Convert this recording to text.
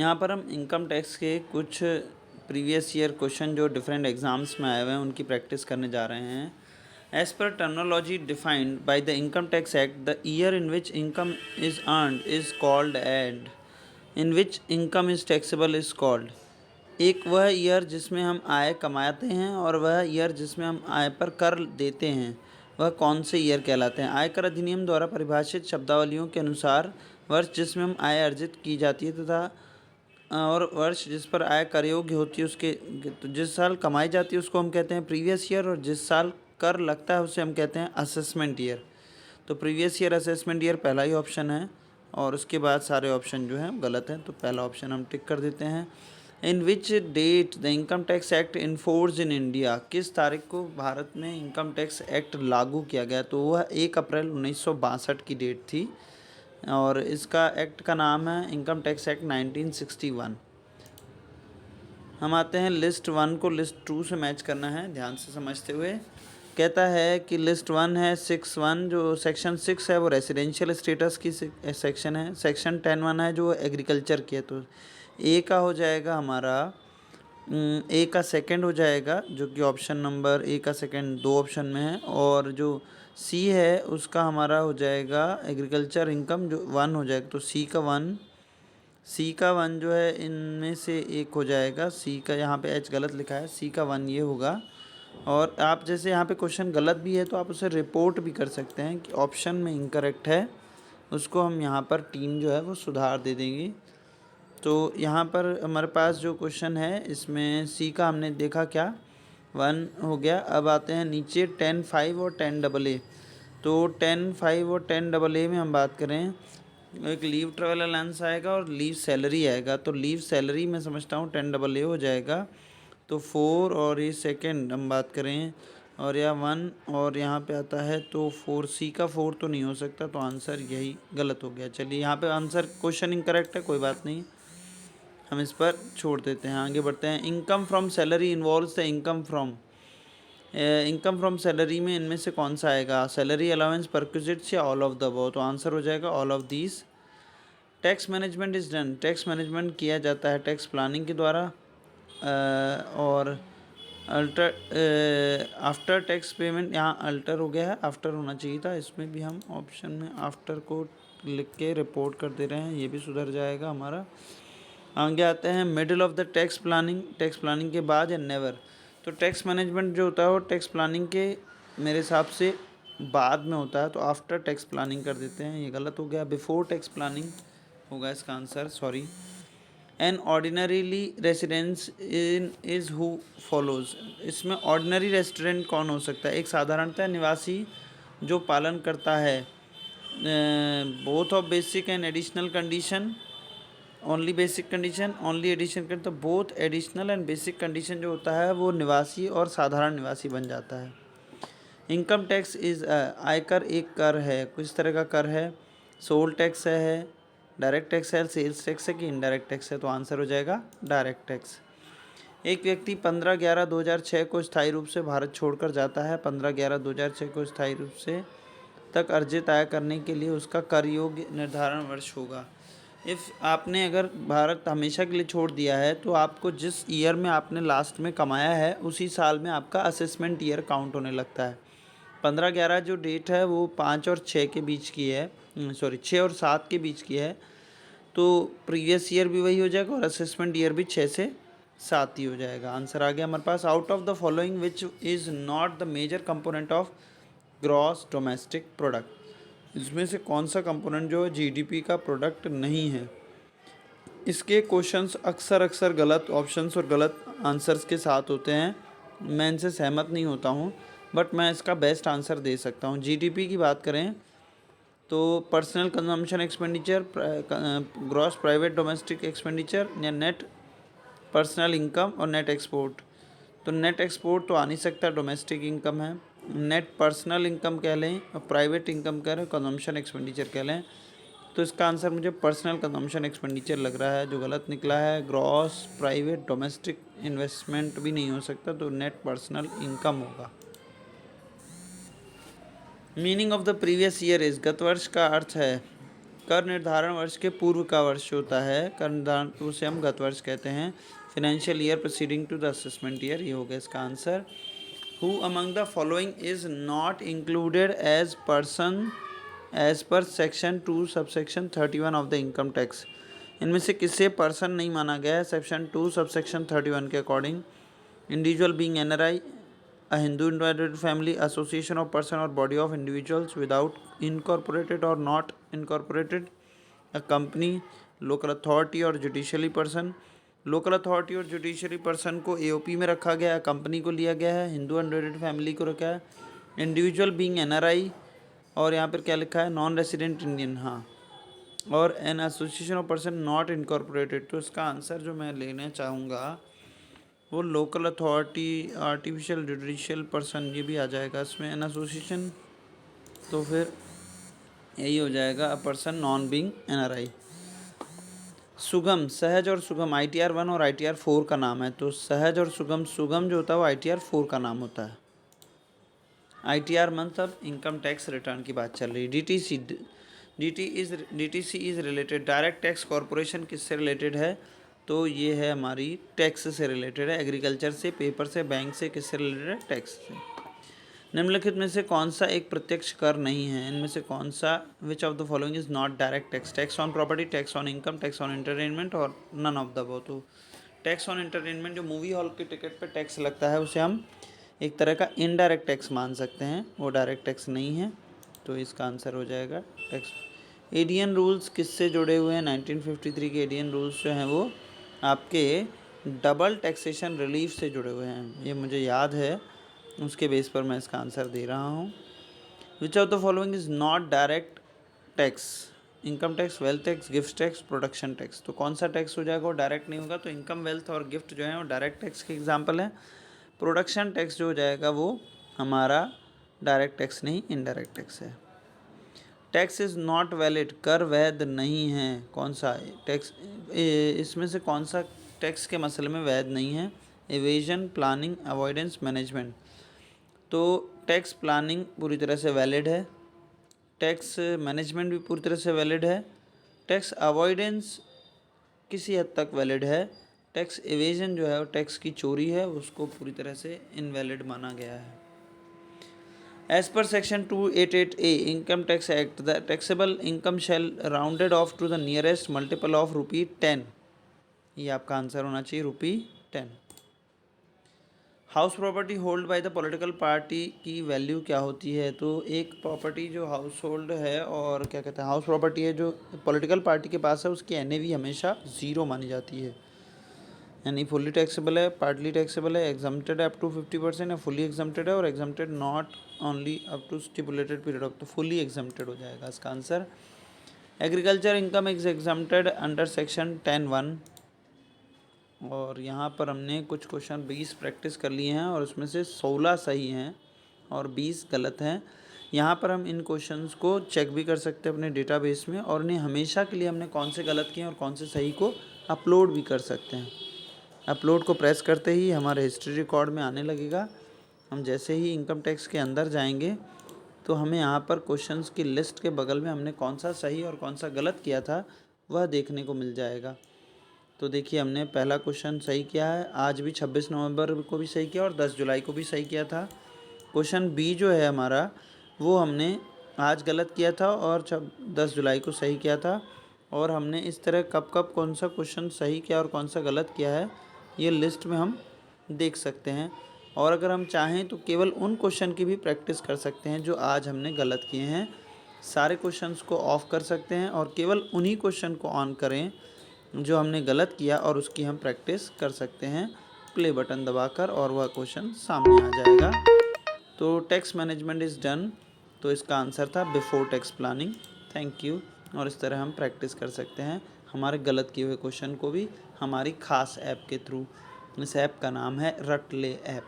यहाँ पर हम इनकम टैक्स के कुछ प्रीवियस ईयर क्वेश्चन जो डिफरेंट एग्जाम्स में आए हुए हैं उनकी प्रैक्टिस करने जा रहे हैं। As per terminology defined by the income tax act, the year in which income is earned is called and in which income is taxable is called. एक वह ईयर जिसमें हम आय कमाते हैं और वह ईयर जिसमें हम आय पर कर देते हैं, वह कौन से ईयर कहलाते हैं। आयकर अधिनियम द्वारा परिभाषित शब्दावलियों के अनुसार वर्ष जिसमें हम आय अर्जित की जाती है तथा और वर्ष जिस पर आय कर योग्य होती है उसके तो जिस साल कमाई जाती है उसको हम कहते हैं प्रीवियस ईयर, और जिस साल कर लगता है उसे हम कहते हैं असेसमेंट ईयर। तो प्रीवियस ईयर असेसमेंट ईयर पहला ही ऑप्शन है और उसके बाद सारे ऑप्शन जो हैं गलत हैं, तो पहला ऑप्शन हम टिक कर देते हैं। In which date the income tax act in force in India, किस तारीख को भारत में इनकम टैक्स एक्ट लागू किया गया, तो वह 1 अप्रैल 1962 की डेट थी और इसका एक्ट का नाम है इनकम टैक्स एक्ट 1961। हम आते हैं लिस्ट 1 को लिस्ट 2 से मैच करना है, ध्यान से समझते हुए। कहता है कि लिस्ट 1 है 6(1), जो सेक्शन 6 है वो रेसिडेंशियल स्टेटस की सेक्शन है। सेक्शन 10(1) है जो एग्रीकल्चर की है, तो ए का हो जाएगा हमारा ए का सेकंड हो जाएगा, जो कि ऑप्शन नंबर ए का सेकंड 2 ऑप्शन में है, और जो सी है उसका हमारा हो जाएगा एग्रीकल्चर इनकम जो 1 हो जाएगा, तो सी का 1 जो है इनमें से एक हो जाएगा। सी का यहाँ पे एच गलत लिखा है, सी का 1 ये होगा। और आप जैसे यहाँ पे क्वेश्चन गलत भी है तो आप उसे रिपोर्ट भी कर सकते हैं कि ऑप्शन में इनकरेक्ट है, उसको हम यहाँ पर टीम जो है वो सुधार दे देंगी। तो यहाँ पर हमारे पास जो क्वेश्चन है इसमें सी का हमने देखा क्या 1 हो गया। अब आते हैं नीचे 10(5) और 10AA। तो 10(5) और 10AA में हम बात करें, एक लीव ट्रेवल अलाउंस आएगा और लीव सैलरी आएगा। तो लीव सैलरी मैं समझता हूँ 10AA हो जाएगा। तो 4 और ये सेकंड हम बात करें और या 1 और यहाँ पे आता है तो 4, सी का 4 तो नहीं हो सकता, तो आंसर यही गलत हो गया। चलिए यहाँ पे आंसर क्वेश्चन इनकरेक्ट है, कोई बात नहीं, हम इस पर छोड़ देते हैं, आगे बढ़ते हैं। Income from salary involves the income from salary में इनमें से कौन सा आएगा, सैलरी अलाउंस, परक्विजिट्स या ऑल ऑफ द अबव। तो आंसर हो जाएगा all of these. Tax management is done, tax management किया जाता है टैक्स प्लानिंग के द्वारा। और आफ्टर टैक्स पेमेंट, यहाँ अल्टर हो गया है, आफ्टर होना चाहिए था, इसमें भी हम ऑप्शन में आफ्टर को लिख के रिपोर्ट कर दे रहे हैं, ये भी सुधर जाएगा हमारा। आगे आते हैं middle of the tax planning के बाद या नेवर। तो टैक्स मैनेजमेंट जो होता है वो टैक्स प्लानिंग के मेरे हिसाब से बाद में होता है, तो आफ्टर टैक्स प्लानिंग कर देते हैं, ये गलत हो गया, बिफोर टैक्स प्लानिंग होगा इसका answer, sorry. An ordinarily residence in is who follows, इसमें ऑर्डिनरी रेसिडेंट कौन हो सकता है, एक साधारणतः निवासी जो पालन करता है both of basic and additional condition, only basic condition, only addition कर, तो both additional and basic condition जो होता है वो निवासी और साधारण निवासी बन जाता है। इनकम टैक्स इज़ आयकर एक कर है, किस तरह का कर है, सोल टैक्स है, डायरेक्ट टैक्स है, सेल्स टैक्स है कि इनडायरेक्ट टैक्स है, तो आंसर हो जाएगा डायरेक्ट टैक्स। एक व्यक्ति 15/11/2006 को स्थायी रूप से भारत छोड़कर जाता है। 15/11/2006 को स्थायी रूप से तक अर्जित आय करने के लिए उसका कर योग्य निर्धारण वर्ष होगा। इफ़ आपने अगर भारत हमेशा के लिए छोड़ दिया है तो आपको जिस ईयर में आपने लास्ट में कमाया है उसी साल में आपका असेसमेंट ईयर काउंट होने लगता है। 15/11 जो डेट है वो 5 और 6 के बीच की है, सॉरी 6 और 7 के बीच की है, तो प्रीवियस ईयर भी वही हो जाएगा और असेसमेंट ईयर भी 6 से 7 ही हो जाएगा। आंसर आ गया हमारे पास। Out of the following which is not the major component of gross domestic product, इसमें से कौन सा कंपोनेंट जो जीडीपी का प्रोडक्ट नहीं है। इसके क्वेश्चंस अक्सर गलत ऑप्शंस और गलत आंसर्स के साथ होते हैं, मैं इनसे सहमत नहीं होता हूँ, बट मैं इसका बेस्ट आंसर दे सकता हूँ। जीडीपी की बात करें तो personal consumption expenditure, gross private domestic expenditure या नेट पर्सनल इनकम और नेट एक्सपोर्ट। तो नेट एक्सपोर्ट तो आ नहीं सकता, डोमेस्टिक इनकम है। नेट पर्सनल इनकम कह लें और प्राइवेट इनकम कह लें, कंजम्पशन एक्सपेंडिचर कह लें, तो इसका आंसर मुझे पर्सनल कंजम्पशन एक्सपेंडिचर लग रहा है, जो गलत निकला है। ग्रॉस प्राइवेट डोमेस्टिक इन्वेस्टमेंट भी नहीं हो सकता, तो नेट पर्सनल इनकम होगा। Meaning of the previous year is, गत वर्ष का अर्थ है कर निर्धारण वर्ष के पूर्व का वर्ष होता है, कर निर्धारण तो उसे हम गत वर्ष कहते हैं। Financial year proceeding to the assessment year, ये हो गया इसका answer. Who among the following is not included as person as per section 2 subsection 31 of the income tax. इनमें से किसे पर्सन नहीं माना गया है सेक्शन 2 सबसेक्शन 31 के according? Individual being NRI, a Hindu individual family, association of person or body of individuals without incorporated or not incorporated, a company, local authority और judicially person। Local authority और judiciary person को AOP में रखा गया है, company को लिया गया है, हिंदू अनडिवाइडेड फैमिली को रखा है, इंडिविजुअल बीइंग एनआरआई, और यहाँ पर क्या लिखा है नॉन रेसिडेंट इंडियन, हाँ, और an association of person not incorporated. तो इसका आंसर जो मैं लेना चाहूँगा वो local authority, artificial judicial person, ये भी आ जाएगा इसमें, एन एसोसिएशन, तो फिर यही हो जाएगा a person non being NRI. सुगम, सहज और सुगम ITR 1 और ITR 4 का नाम है। तो सहज और सुगम, सुगम जो होता है वो ITR 4 का नाम होता है। ITR मतलब इनकम टैक्स रिटर्न की बात चल रही है। DTC is related, direct tax corporation किससे रिलेटेड है? तो ये है हमारी टैक्स से रिलेटेड है, एग्रीकल्चर से, पेपर से, बैंक से, किससे रिलेटेड है? टैक्स से। निम्नलिखित में से कौन सा एक प्रत्यक्ष कर नहीं है? इनमें से कौन सा, which of the following is not direct tax? Tax on property, tax on income, tax on entertainment, और नन ऑफ द अबव। तो टैक्स ऑन एंटरटेनमेंट, जो मूवी हॉल के टिकट पर टैक्स लगता है, उसे हम एक तरह का इनडायरेक्ट टैक्स मान सकते हैं, वो डायरेक्ट टैक्स नहीं है। तो इसका आंसर हो जाएगा टैक्स। एडियन रूल्स किससे जुड़े हुए हैं? 1953 के एडियन रूल्स जो हैं वो आपके डबल टैक्सेशन रिलीफ से जुड़े हुए हैं, ये मुझे याद है, उसके बेस पर मैं इसका आंसर दे रहा हूँ। Which of the following is not direct tax? Income tax, wealth tax, gift tax, production tax. तो कौन सा टैक्स हो जाएगा वो डायरेक्ट नहीं होगा? तो इनकम, वेल्थ और गिफ्ट जो है वो डायरेक्ट टैक्स के एग्जाम्पल हैं। प्रोडक्शन टैक्स जो हो जाएगा वो हमारा डायरेक्ट टैक्स नहीं, इनडायरेक्ट टैक्स है। टैक्स इज़ नॉट वैलिड, कर वैध नहीं है, कौन सा टैक्स? इसमें से कौन सा टैक्स के मसले में वैध नहीं है? Evasion, planning, avoidance, management. तो टैक्स प्लानिंग पूरी तरह से वैलिड है, टैक्स मैनेजमेंट भी पूरी तरह से वैलिड है, टैक्स अवॉइडेंस किसी हद तक वैलिड है, टैक्स एवेजन जो है वो टैक्स की चोरी है, उसको पूरी तरह से इनवैलिड माना गया है। As per section 288A Income Tax Act, the taxable income shall rounded off to the nearest multiple of ₹10। ये आपका आंसर होना चाहिए ₹10। House property hold by the political party की वैल्यू क्या होती है? तो एक प्रॉपर्टी जो हाउस होल्ड है और क्या कहते हैं हाउस प्रॉपर्टी है जो पॉलिटिकल पार्टी के पास है, उसकी NAV हमेशा 0 मानी जाती है, यानी फुल्ली टैक्सेबल है, पार्टली टैक्सेबल है, एग्जम्प्टेड अप टू 50% है, फुली एग्जम्प्टेड है, और exempted not only up to stipulated period of, तो फुली एग्जम्प्टेड हो जाएगा इसका answer. Agriculture income is exempted under section 10(1)। और यहाँ पर हमने कुछ क्वेश्चन 20 प्रैक्टिस कर लिए हैं और उसमें से 16 सही हैं और 20 गलत हैं। यहाँ पर हम इन क्वेश्चंस को चेक भी कर सकते हैं अपने डेटाबेस में, और इन्हें हमेशा के लिए हमने कौन से गलत किए और कौन से सही को अपलोड भी कर सकते हैं। अपलोड को प्रेस करते ही हमारे हिस्ट्री रिकॉर्ड में आने लगेगा। हम जैसे ही इनकम टैक्स के अंदर जाएंगे तो हमें यहाँ पर क्वेश्चंस की लिस्ट के बगल में हमने कौन सा सही और कौन सा गलत किया था वह देखने को मिल जाएगा। तो देखिए हमने पहला क्वेश्चन सही किया है, आज भी 26 नवंबर को भी सही किया और 10 जुलाई को भी सही किया था। क्वेश्चन बी जो है हमारा वो हमने आज गलत किया था और 10 जुलाई को सही किया था, और हमने इस तरह कब कब कौन सा क्वेश्चन सही किया और कौन सा गलत किया है ये लिस्ट में हम देख सकते हैं। और अगर हम चाहें तो केवल उन क्वेश्चन की भी प्रैक्टिस कर सकते हैं जो आज हमने गलत किए हैं। सारे क्वेश्चंस को ऑफ कर सकते हैं और केवल उन्हीं क्वेश्चन को ऑन करें जो हमने गलत किया और उसकी हम प्रैक्टिस कर सकते हैं प्ले बटन दबाकर, और वह क्वेश्चन सामने आ जाएगा। तो टैक्स मैनेजमेंट इज़ डन, तो इसका आंसर था before tax planning. Thank you. और इस तरह हम प्रैक्टिस कर सकते हैं हमारे गलत किए हुए क्वेश्चन को भी हमारी ख़ास ऐप के थ्रू। इस ऐप का नाम है रटले ऐप।